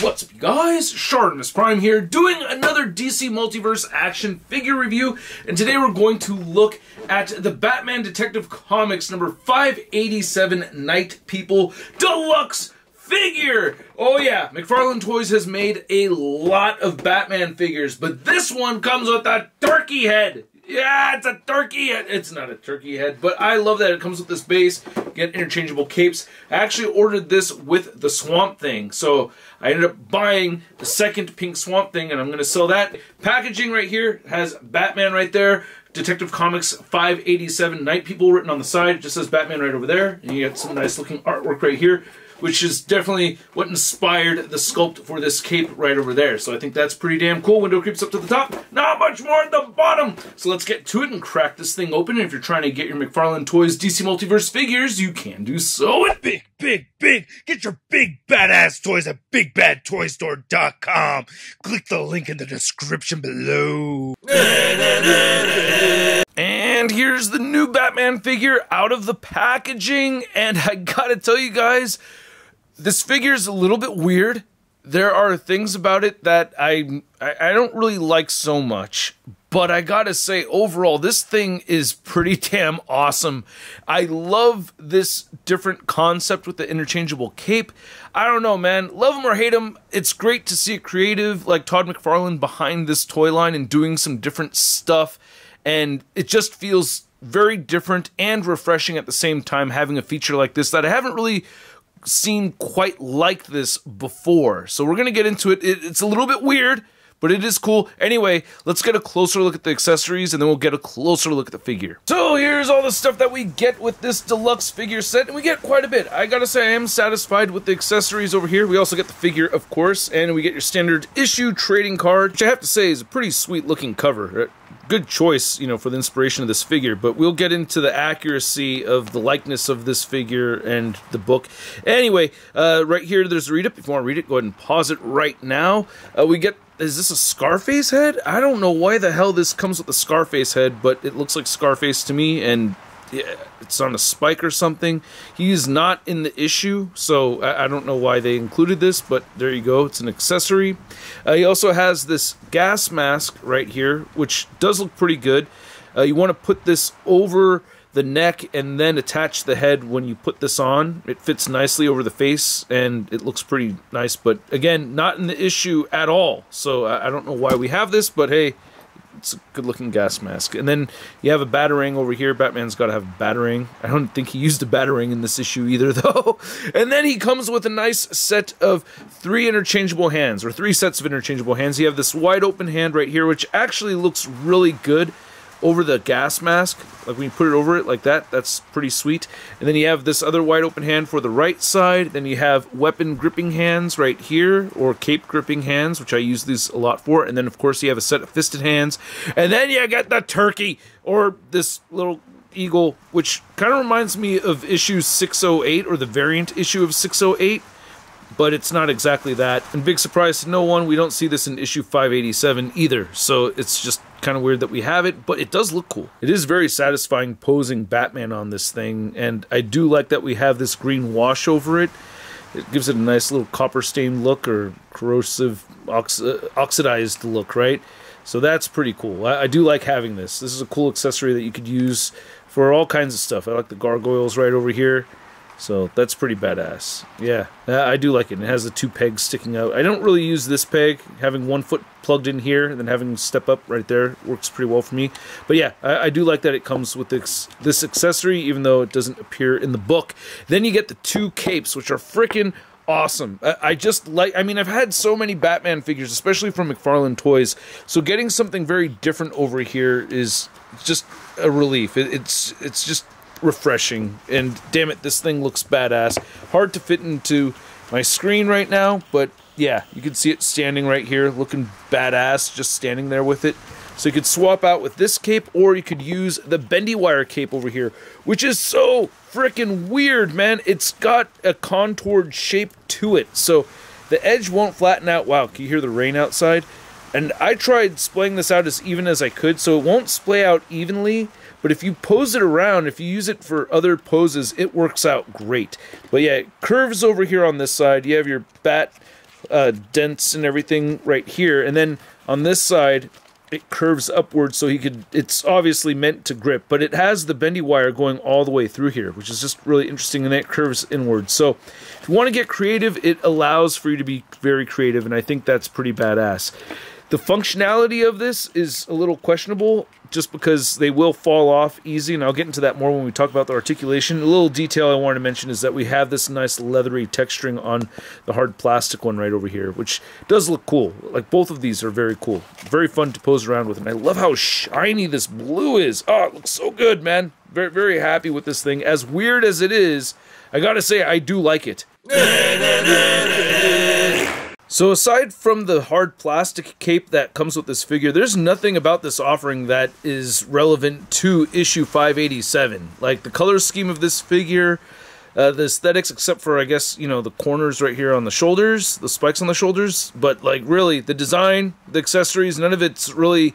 What's up, you guys? ShartimusPrime here, doing another DC Multiverse action figure review, and today we're going to look at the Batman Detective Comics number 587 Night People Deluxe figure! Oh yeah, McFarlaneToys has made a lot of Batman figures, but this one comes with a turkey head! Yeah, it's a turkey head. It's not a turkey head, but I love that it comes with this base. Get interchangeable capes. I actually ordered this with the Swamp Thing, so I ended up buying the second pink Swamp Thing, and I'm going to sell that. Packaging right here has Batman right there. Detective Comics 587 Night People written on the side. It just says Batman right over there. And you got some nice looking artwork right here, which is definitely what inspired the sculpt for this cape right over there. So I think that's pretty damn cool. Window creeps up to the top, not much more at the bottom. So let's get to it and crack this thing open. And if you're trying to get your McFarlaneToys DC Multiverse figures, you can do so at big. Get your big badass toys at BigBadToyStore.com. Click the link in the description below. And here's the new Batman figure out of the packaging. And I gotta tell you guys, this figure is a little bit weird. There are things about it that I don't really like so much. But I gotta say, overall, this thing is pretty damn awesome. I love this different concept with the interchangeable cape. I don't know, man. Love him or hate him, it's great to see a creative like Todd McFarlane behind this toy line and doing some different stuff. And it just feels very different and refreshing at the same time, having a feature like this that I haven't really seen quite like this before. So we're going to get into it. It's a little bit weird, but it is cool. Anyway, let's get a closer look at the accessories, and then we'll get a closer look at the figure. So here's all the stuff that we get with this deluxe figure set, and we get quite a bit. I gotta say, I am satisfied with the accessories over here. We also get the figure, of course, and we get your standard issue trading card, which I have to say is a pretty sweet looking cover. Good choice, you know, for the inspiration of this figure, but we'll get into the accuracy of the likeness of this figure and the book. Anyway, right here, there's the read-up. If you want to read it, go ahead and pause it right now. We get, is this a Scarface head? I don't know why the hell this comes with a Scarface head, but it looks like Scarface to me, and yeah, it's on a spike or something. He's not in the issue, so I don't know why they included this, but there you go. It's an accessory. He also has this gas mask right here, which does look pretty good. You want to put this over the neck and then attach the head when you put this on. It fits nicely over the face, and it looks pretty nice, but again, not in the issue at all. So I don't know why we have this, but hey, it's a good-looking gas mask. And then you have a Batarang over here. Batman's got to have a Batarang. I don't think he used a Batarang in this issue either, though. And then he comes with a nice set of three interchangeable hands, or three sets of interchangeable hands. You have this wide-open hand right here, which actually looks really good over the gas mask. Like when you put it over it like that, that's pretty sweet. And then you have this other wide open hand for the right side. Then you have weapon gripping hands right here, or cape gripping hands, which I use these a lot for. And then of course you have a set of fisted hands. And then you get the turkey, or this little eagle, which kind of reminds me of issue 608, or the variant issue of 608. But it's not exactly that. And big surprise to no one, we don't see this in issue 587 either. So it's just kind of weird that we have it, but it does look cool. It is very satisfying posing Batman on this thing, and I do like that we have this green wash over it. It gives it a nice little copper stained look, or corrosive oxidized look, right? So that's pretty cool. I do like having this. This is a cool accessory that you could use for all kinds of stuff. I like the gargoyles right over here. So that's pretty badass. Yeah, I do like it. It has the two pegs sticking out. I don't really use this peg. Having one foot plugged in here and then having to step up right there works pretty well for me. But yeah, I do like that it comes with this accessory, even though it doesn't appear in the book. Then you get the two capes, which are freaking awesome. I just like, I mean, I've had so many Batman figures, especially from McFarlaneToys, so getting something very different over here is just a relief. It's just refreshing, and damn it, this thing looks badass. Hard to fit into my screen right now, but yeah, you can see it standing right here, looking badass, just standing there with it. So you could swap out with this cape, or you could use the bendy wire cape over here, which is so freaking weird, man. It's got a contoured shape to it, so the edge won't flatten out. Wow, can you hear the rain outside? And I tried splaying this out as even as I could, so it won't splay out evenly, but if you pose it around, if you use it for other poses, it works out great. But yeah, it curves over here on this side. You have your bat dents and everything right here. And then on this side, it curves upwards so it's obviously meant to grip, but it has the bendy wire going all the way through here, which is just really interesting, and then it curves inwards. So if you want to get creative, it allows for you to be very creative, and I think that's pretty badass. The functionality of this is a little questionable, just because they will fall off easy, and I'll get into that more when we talk about the articulation. A little detail I wanted to mention is that we have this nice leathery texturing on the hard plastic one right over here, which does look cool. Like, both of these are very cool. Very fun to pose around with, and I love how shiny this blue is. Oh, it looks so good, man. Very, very happy with this thing. As weird as it is, I gotta say, I do like it. So aside from the hard plastic cape that comes with this figure, there's nothing about this offering that is relevant to issue 587. Like, the color scheme of this figure, the aesthetics, except for, I guess, you know, the corners right here on the shoulders, the spikes on the shoulders, but, like, really, the design, the accessories, none of it's really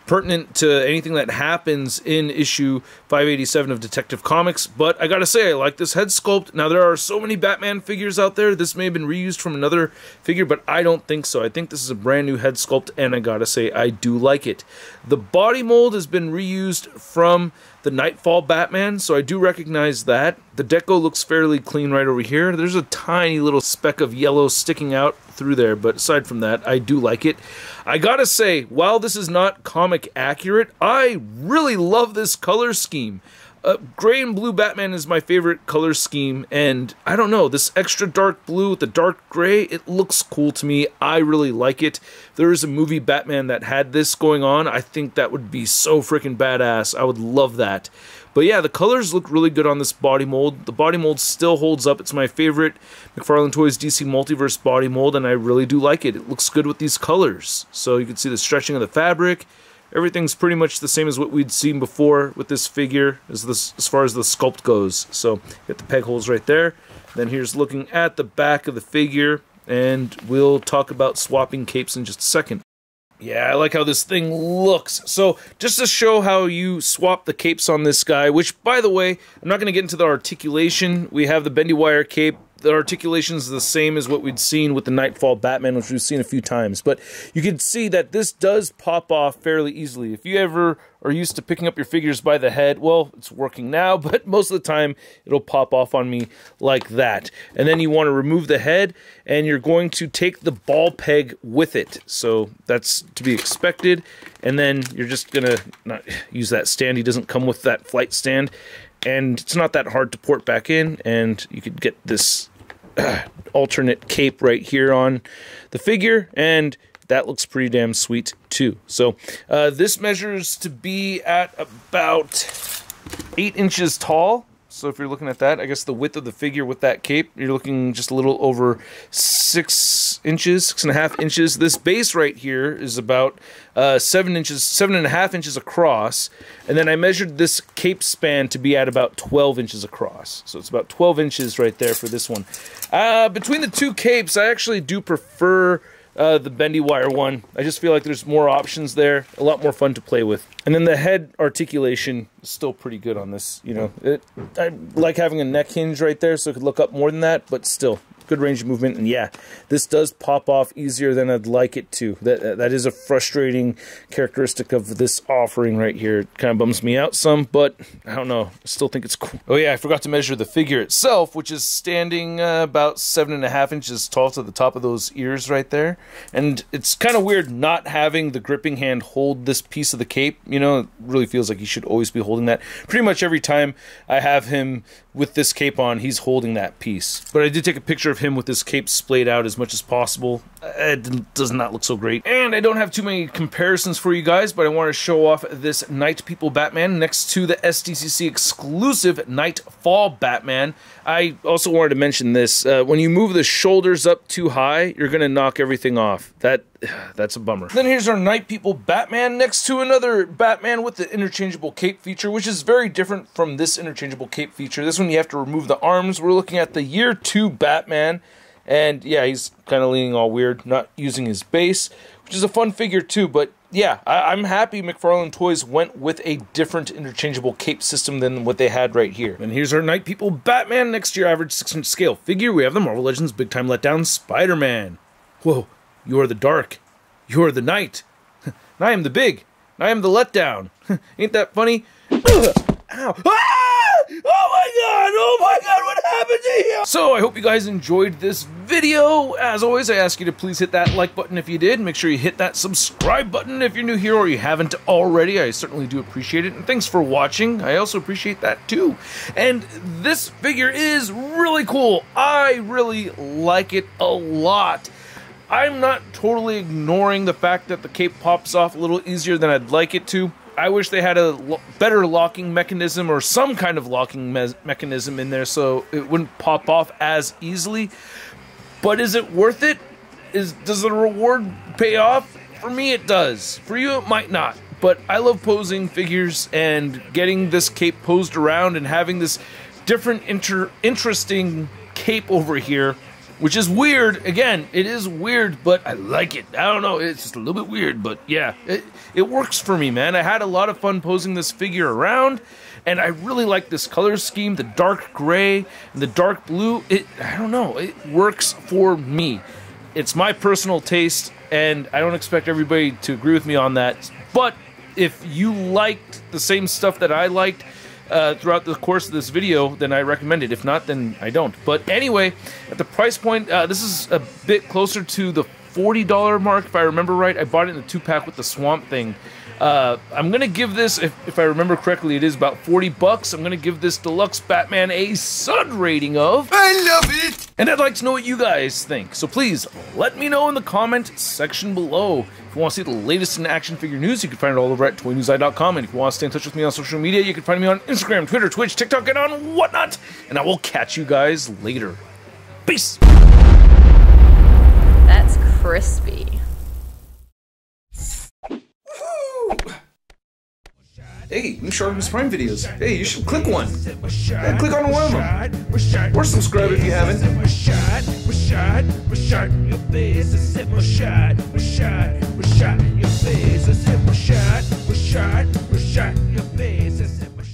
pertinent to anything that happens in issue 587 of Detective Comics. But I gotta say, I like this head sculpt. Now, there are so many Batman figures out there. This may have been reused from another figure, but I don't think so. I think this is a brand new head sculpt, and I gotta say, I do like it. The body mold has been reused from the Nightfall Batman, so I do recognize that. The deco looks fairly clean right over here. There's a tiny little speck of yellow sticking out through there, but aside from that, I do like it. I gotta say, while this is not comic accurate, I really love this color scheme. Gray and blue Batman is my favorite color scheme, and I don't know, this extra dark blue with the dark gray, it looks cool to me. I really like it. If there is a movie Batman that had this going on, I think that would be so freaking badass. I would love that. But yeah, the colors look really good on this body mold. The body mold still holds up. It's my favorite McFarlaneToys DC Multiverse body mold, and I really do like it. It looks good with these colors. So you can see the stretching of the fabric. Everything's pretty much the same as what we'd seen before with this figure as far as the sculpt goes. So get the peg holes right there. Then here's looking at the back of the figure, and we'll talk about swapping capes in just a second. Yeah, I like how this thing looks. So, just to show how you swap the capes on this guy, which, by the way, I'm not going to get into the articulation. We have the bendy wire cape. The articulation is the same as what we'd seen with the Nightfall Batman, which we've seen a few times. But you can see that this does pop off fairly easily. If you ever are used to picking up your figures by the head, well, it's working now, but most of the time it'll pop off on me like that. And then you want to remove the head, and you're going to take the ball peg with it. So that's to be expected. And then you're just going to not use that stand. He doesn't come with that flight stand. And it's not that hard to port back in, and you could get this alternate cape right here on the figure, and that looks pretty damn sweet too. So this measures to be at about 8 inches tall. So if you're looking at that, I guess the width of the figure with that cape, you're looking just a little over 6 inches, 6.5 inches. This base right here is about 7.5 inches across. And then I measured this cape span to be at about 12 inches across. So it's about 12 inches right there for this one. Between the two capes, I actually do prefer the bendy wire one. I just feel like there's more options there, a lot more fun to play with. And then the head articulation is still pretty good on this. You know, I like having a neck hinge right there so it could look up more than that, but still good range of movement. And yeah, this does pop off easier than I'd like it to. That is a frustrating characteristic of this offering right here. It kind of bums me out some, but I don't know. I still think it's cool. Oh yeah, I forgot to measure the figure itself, which is standing about 7.5 inches tall to the top of those ears right there. And it's kind of weird not having the gripping hand hold this piece of the cape. You know, it really feels like he should always be holding that. Pretty much every time I have him with this cape on, he's holding that piece. But I did take a picture of him with this cape splayed out as much as possible. It does not look so great. And I don't have too many comparisons for you guys, but I want to show off this Night People Batman next to the SDCC exclusive Nightfall Batman. I also wanted to mention this. When you move the shoulders up too high, you're going to knock everything off. That's a bummer. Then here's our Night People Batman next to another Batman with the interchangeable cape feature, which is very different from this interchangeable cape feature. This one you have to remove the arms. We're looking at the Year 2 Batman, and yeah, he's kind of leaning all weird, not using his base, which is a fun figure too, but yeah, I'm happy McFarlaneToys went with a different interchangeable cape system than what they had right here. And here's our Night People Batman next to your average 6-inch scale figure. We have the Marvel Legends Big Time Letdown Spider-Man. Whoa, you are the dark. You are the night. And I am the big. And I am the letdown. Ain't that funny? Ow. Ah! Oh my god, what happened to you? So I hope you guys enjoyed this video. As always, I ask you to please hit that like button if you did. Make sure you hit that subscribe button if you're new here or you haven't already. I certainly do appreciate it. And thanks for watching. I also appreciate that too. And this figure is really cool. I really like it a lot. I'm not totally ignoring the fact that the cape pops off a little easier than I'd like it to. I wish they had a better locking mechanism or some kind of locking mechanism in there so it wouldn't pop off as easily. But is it worth it? Does the reward pay off? For me, it does. For you, it might not. But I love posing figures and getting this cape posed around and having this different, interesting cape over here. Which is weird. Again, it is weird, but I like it. I don't know, it's just a little bit weird, but yeah, it works for me, man. I had a lot of fun posing this figure around, and I really like this color scheme, the dark gray and the dark blue. I don't know, it works for me. It's my personal taste, and I don't expect everybody to agree with me on that. But if you liked the same stuff that I liked, throughout the course of this video, then I recommend it. If not, then I don't. But anyway, at the price point, this is a bit closer to the $40 mark, if I remember right. I bought it in the 2-pack with the Swamp Thing. I'm going to give this, if I remember correctly, it is about 40 bucks. I'm going to give this Deluxe Batman a Sud rating of... I love it! And I'd like to know what you guys think. So please, let me know in the comment section below. If you want to see the latest in action figure news, you can find it all over at ToyNewsEye.com. And if you want to stay in touch with me on social media, you can find me on Instagram, Twitter, Twitch, TikTok, and on whatnot. And I will catch you guys later. Peace! That's crispy. Hey, new ShartimusPrime videos. Hey, you should click one. Yeah, click on one of them. Or subscribe if you haven't.